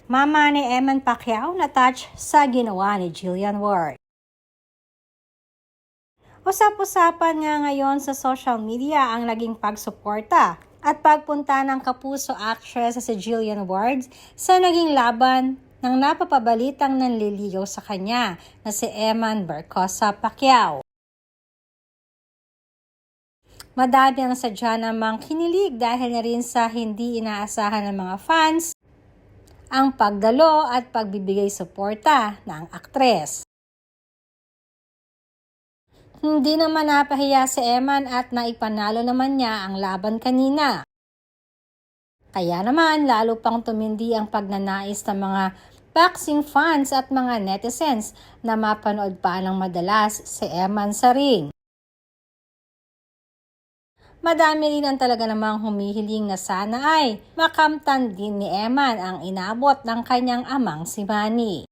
Mama ni Eman Pacquiao na-touch sa ginawa ni Jillian Ward. Usap-usapan nga ngayon sa social media ang naging pagsuporta at pagpunta ng kapuso actress si Jillian Ward sa naging laban ng napapabalitang nanliligaw sa kanya na si Eman Bercosa Pacquiao. Madami ang sadya namang kinilig dahil na rin sa hindi inaasahan ng mga fans ang pagdalo at pagbibigay suporta ng aktres. Hindi naman napahiya si Eman at naipanalo naman niya ang laban kanina. Kaya naman lalo pang tumindi ang pagnanais ng mga boxing fans at mga netizens na mapanood pa ng madalas si Eman sa ring. Madami rin ang talaga namang humihiling na sana ay makamtan din ni Eman ang inabot ng kanyang amang si Manny.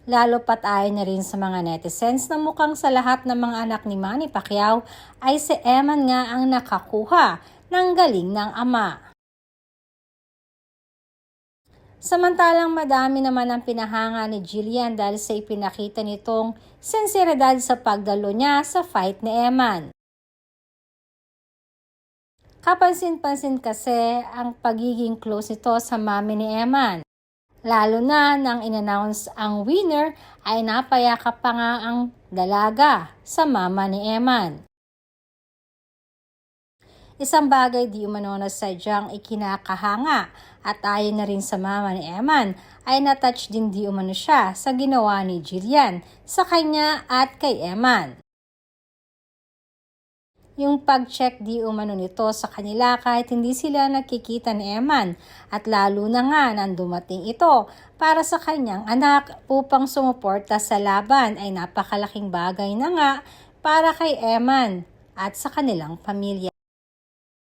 Lalo pat ayon na rin sa mga netizens na mukhang sa lahat ng mga anak ni Manny Pacquiao ay si Eman nga ang nakakuha ng galing ng ama. Samantalang madami naman ang pinahanga ni Jillian dahil sa ipinakita nitong sinseridad sa pagdalo niya sa fight ni Eman. Kapansin-pansin kasi ang pagiging close nito sa mami ni Eman. Lalo na nang inannounce ang winner ay napayakap pa nga ang dalaga sa mama ni Eman. Isang bagay di umano na sadyang ikinakahanga at ayon na rin sa mama ni Eman ay natouch din di umano siya sa ginawa ni Jillian sa kanya at kay Eman. Yung pag-check di umano nito sa kanila kahit hindi sila nakikita ni Eman at lalo na nga nang dumating ito para sa kanyang anak upang sumuporta sa laban ay napakalaking bagay na nga para kay Eman at sa kanilang pamilya.